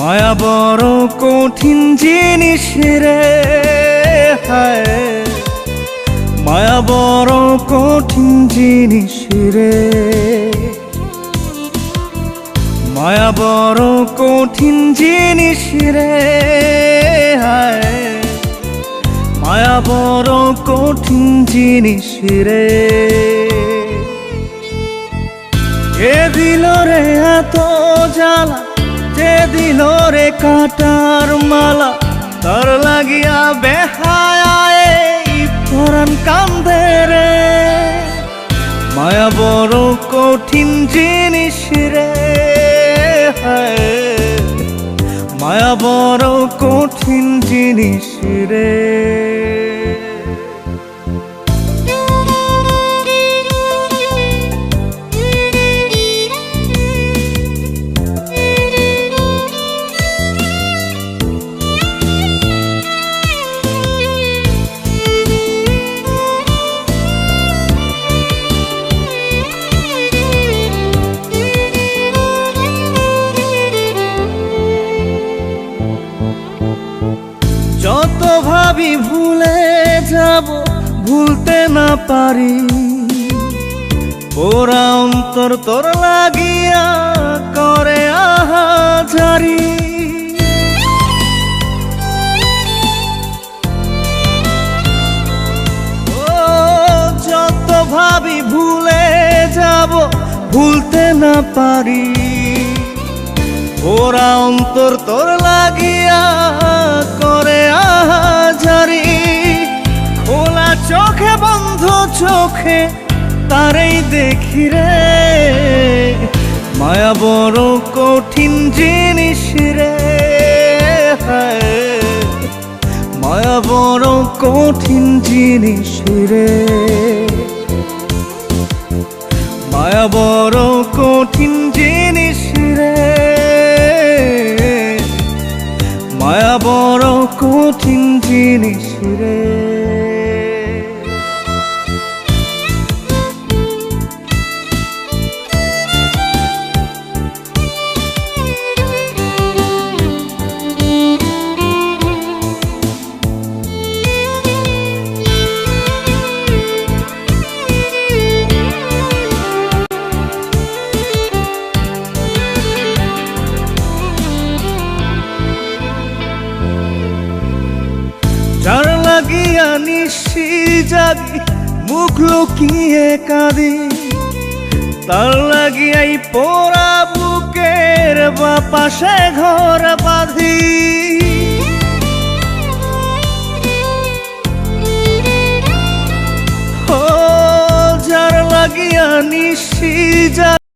মায়া বড় কঠিন জিনিস রে, হায় মায়া বড় কঠিন জিনিস রে, মায়া বড় কঠিন জিনিস রে, হায় মায়া বড় কঠিন জিনিস রে। কে দিল রে এত জ্বালা, যে দিল রে কাটার মালা, তার লাগিয়া বেহায় পরাণ কান্দে রে। মায়া বড় কঠিন জিনিস রে, হায় মায়া বড় কঠিন জিনিস রে। যত ভাবি ভুলে যাব, ভুলতে না পারি, পোড়া অন্তর তোর লাগিয়া করে আহাজারি। ও যত ভাবি ভুলে যাব, ভুলতে না পারি, পোড়া অন্তর তোর লাগিয়া করে আহাজারি। খোলা চোখে বন্ধ চোখে তারেই দেখি রে, মায়া বড় কঠিন জিনিস রে, হায় মায়া বড় কঠিন জিনিস রে, মায়া বড় কঠিন জিনিস রে, মায়া বড় কঠিন জিনিস রে। যার লাগিয়া নিশি জাগি মুখ লুকিয়ে কাঁদি, তার লাগিয়াই পোড়া বুকের বাপাশে ঘর বাঁধি। ও যার লাগিয়া নিশি জাগি